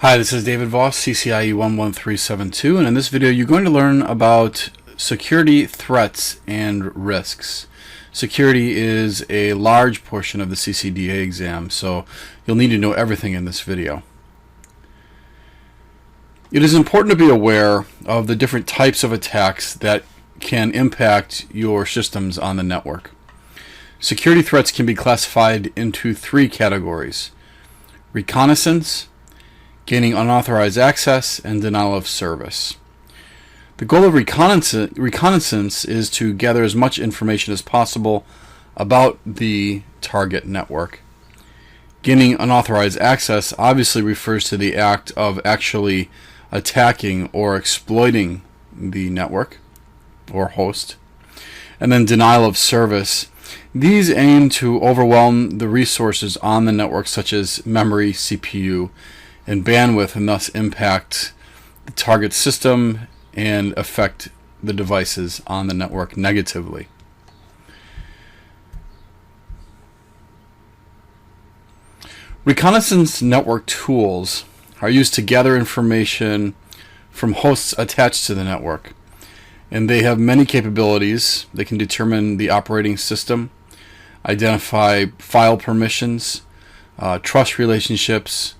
Hi, this is David Voss, CCIE 11372, and in this video you're going to learn about security threats and risks. Security is a large portion of the CCDA exam, so you'll need to know everything in this video. It is important to be aware of the different types of attacks that can impact your systems on the network. Security threats can be classified into three categories: reconnaissance, gaining unauthorized access, and denial of service. The goal of reconnaissance is to gather as much information as possible about the target network. Gaining unauthorized access obviously refers to the act of actually attacking or exploiting the network or host. And then denial of service. These aim to overwhelm the resources on the network, such as memory, CPU, and bandwidth, and thus impact the target system and affect the devices on the network negatively. Reconnaissance network tools are used to gather information from hosts attached to the network, and they have many capabilities. They can determine the operating system, identify file permissions, trust relationships,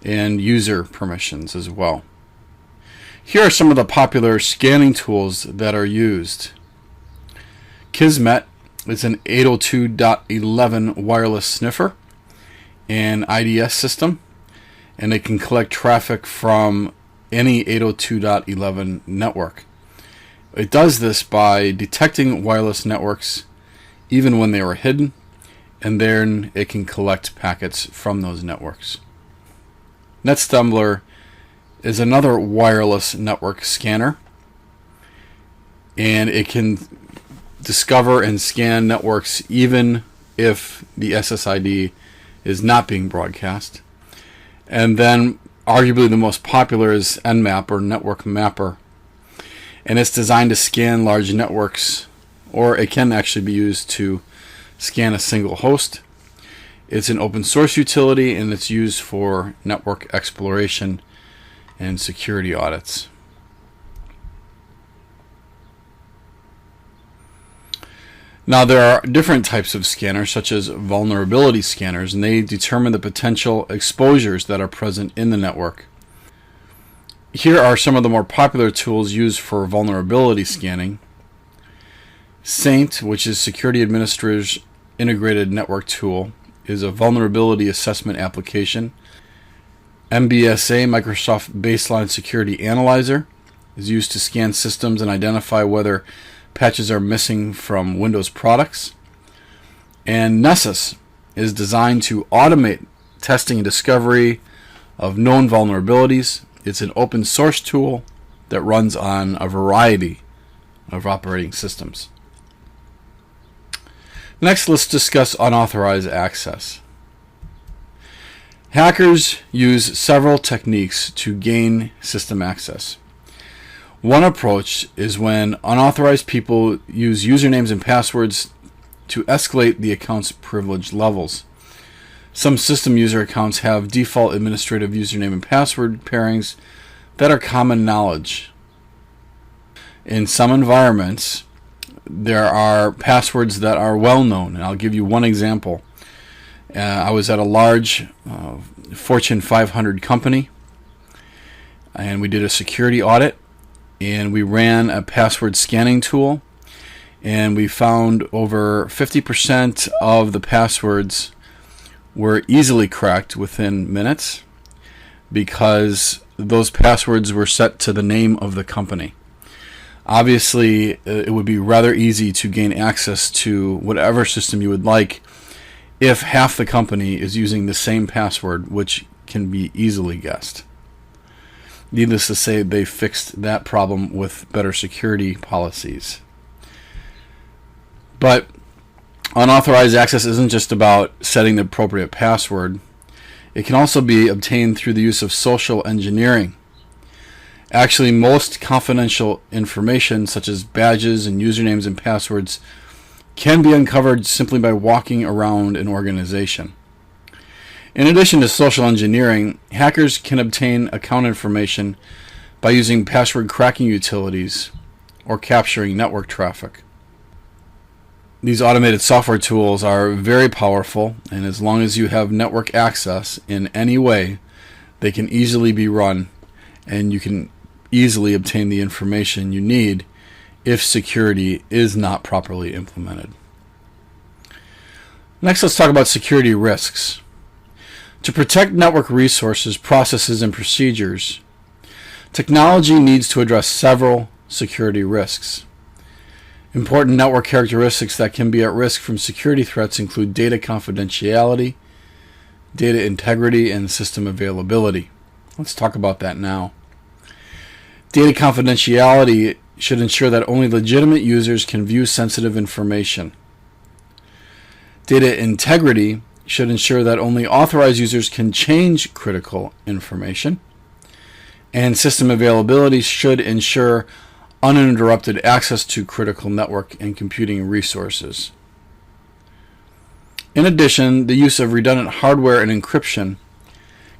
and user permissions as well. Here are some of the popular scanning tools that are used. Kismet is an 802.11 wireless sniffer and IDS system, and it can collect traffic from any 802.11 network. It does this by detecting wireless networks even when they are hidden, and then it can collect packets from those networks. NetStumbler is another wireless network scanner, and it can discover and scan networks even if the SSID is not being broadcast. And then arguably the most popular is Nmap, or Network Mapper, and it's designed to scan large networks, or it can actually be used to scan a single host. It's an open source utility, and it's used for network exploration and security audits. Now, there are different types of scanners, such as vulnerability scanners, and they determine the potential exposures that are present in the network. Here are some of the more popular tools used for vulnerability scanning. Saint, which is Security Administrator's Integrated Network Tool, is a vulnerability assessment application. MBSA, Microsoft Baseline Security Analyzer, is used to scan systems and identify whether patches are missing from Windows products. And Nessus is designed to automate testing and discovery of known vulnerabilities. It's an open source tool that runs on a variety of operating systems. Next, let's discuss unauthorized access. Hackers use several techniques to gain system access. One approach is when unauthorized people use usernames and passwords to escalate the account's privilege levels. Some system user accounts have default administrative username and password pairings that are common knowledge. In some environments, there are passwords that are well known, and I'll give you one example. I was at a large Fortune 500 company, and we did a security audit, and we ran a password scanning tool, and we found over 50% of the passwords were easily cracked within minutes because those passwords were set to the name of the company. Obviously, it would be rather easy to gain access to whatever system you would like if half the company is using the same password, which can be easily guessed. Needless to say, they fixed that problem with better security policies. But unauthorized access isn't just about setting the appropriate password. It can also be obtained through the use of social engineering. Actually, most confidential information, such as badges and usernames and passwords, can be uncovered simply by walking around an organization. In addition to social engineering, hackers can obtain account information by using password cracking utilities or capturing network traffic. These automated software tools are very powerful, and as long as you have network access in any way, they can easily be run, and you can easily obtain the information you need if security is not properly implemented. Next, let's talk about security risks. To protect network resources, processes, and procedures, technology needs to address several security risks. Important network characteristics that can be at risk from security threats include data confidentiality, data integrity, and system availability. Let's talk about that now. Data confidentiality should ensure that only legitimate users can view sensitive information. Data integrity should ensure that only authorized users can change critical information. And system availability should ensure uninterrupted access to critical network and computing resources. In addition, the use of redundant hardware and encryption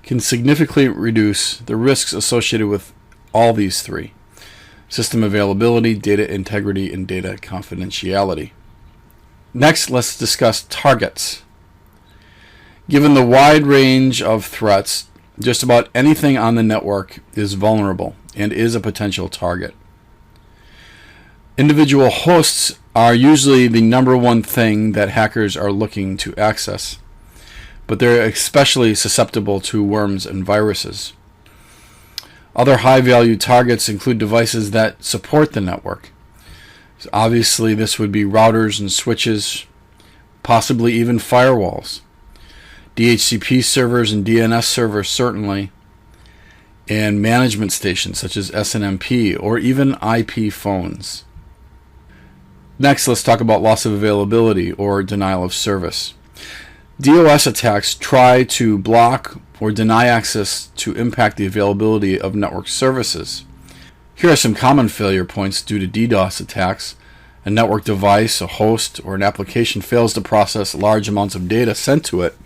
can significantly reduce the risks associated with all these three: system availability, data integrity, and data confidentiality. Next, let's discuss targets. Given the wide range of threats, just about anything on the network is vulnerable and is a potential target. Individual hosts are usually the number one thing that hackers are looking to access, but they're especially susceptible to worms and viruses. Other high-value targets include devices that support the network. So obviously, this would be routers and switches, possibly even firewalls. DHCP servers and DNS servers certainly, and management stations such as SNMP or even IP phones. Next, let's talk about loss of availability or denial of service. DOS attacks try to block or deny access to impact the availability of network services. Here are some common failure points due to DDoS attacks. A network device, a host, or an application fails to process large amounts of data sent to it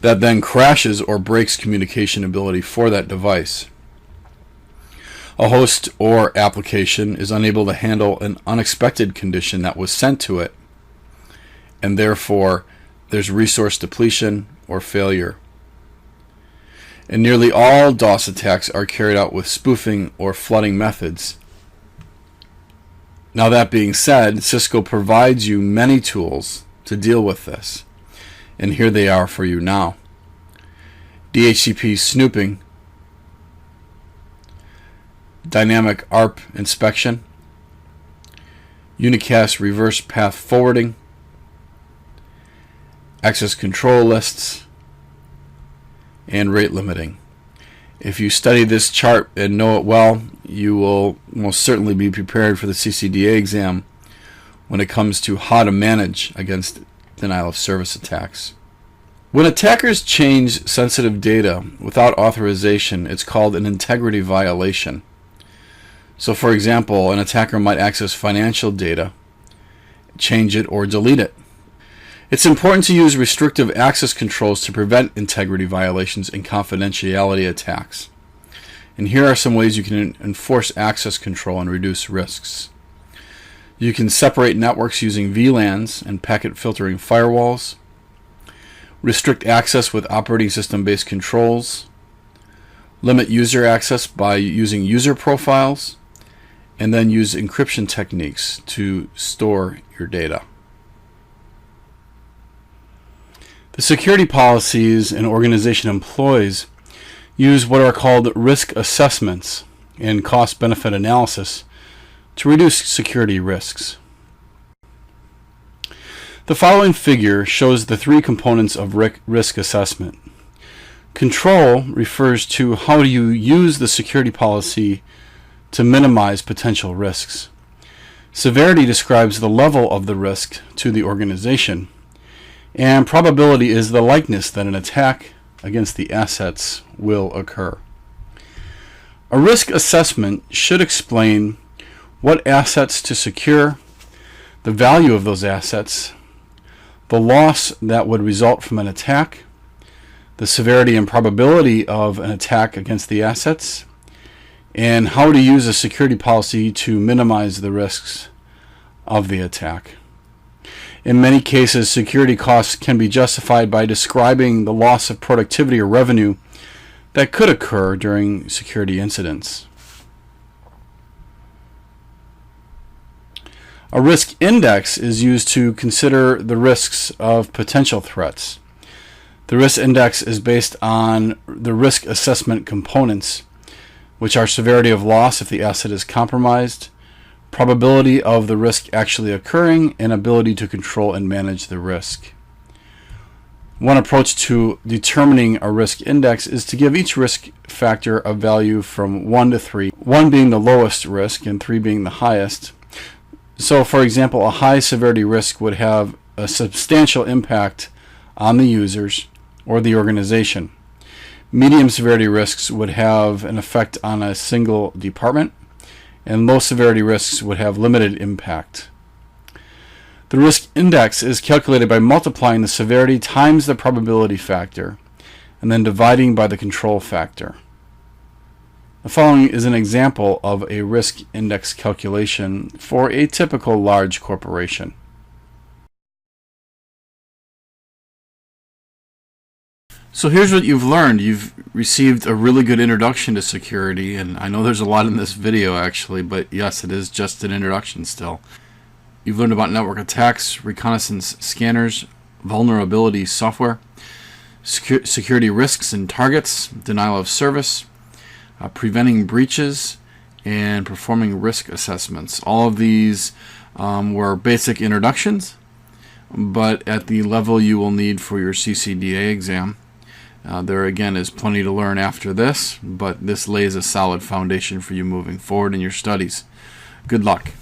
that then crashes or breaks communication ability for that device. A host or application is unable to handle an unexpected condition that was sent to it, and therefore there's resource depletion or failure. And nearly all DOS attacks are carried out with spoofing or flooding methods. Now, that being said, Cisco provides you many tools to deal with this, and here they are for you now. DHCP snooping, dynamic ARP inspection, unicast reverse path forwarding, access control lists, and rate limiting. If you study this chart and know it well, you will most certainly be prepared for the CCDA exam when it comes to how to manage against denial of service attacks. When attackers change sensitive data without authorization, it's called an integrity violation. So, for example, an attacker might access financial data, change it, or delete it. It's important to use restrictive access controls to prevent integrity violations and confidentiality attacks. And here are some ways you can enforce access control and reduce risks. You can separate networks using VLANs and packet filtering firewalls, restrict access with operating system-based controls, limit user access by using user profiles, and then use encryption techniques to store your data. The security policies an organization employs use what are called risk assessments and cost-benefit analysis to reduce security risks. The following figure shows the three components of risk assessment. Control refers to how you use the security policy to minimize potential risks. Severity describes the level of the risk to the organization. And probability is the likeness that an attack against the assets will occur. A risk assessment should explain what assets to secure, the value of those assets, the loss that would result from an attack, the severity and probability of an attack against the assets, and how to use a security policy to minimize the risks of the attack. In many cases, security costs can be justified by describing the loss of productivity or revenue that could occur during security incidents. A risk index is used to consider the risks of potential threats. The risk index is based on the risk assessment components, which are severity of loss if the asset is compromised, probability of the risk actually occurring, and ability to control and manage the risk. One approach to determining a risk index is to give each risk factor a value from 1 to 3, 1 being the lowest risk and 3 being the highest. So, for example, a high severity risk would have a substantial impact on the users or the organization. Medium severity risks would have an effect on a single department, and low severity risks would have limited impact. The risk index is calculated by multiplying the severity times the probability factor, and then dividing by the control factor. The following is an example of a risk index calculation for a typical large corporation. So here's what you've learned. You've received a really good introduction to security, and I know there's a lot in this video actually, but yes, it is just an introduction still. You've learned about network attacks, reconnaissance scanners, vulnerability software, security risks and targets, denial of service, preventing breaches, and performing risk assessments. All of these were basic introductions, but at the level you will need for your CCDA exam. There again is plenty to learn after this, but this lays a solid foundation for you moving forward in your studies. Good luck.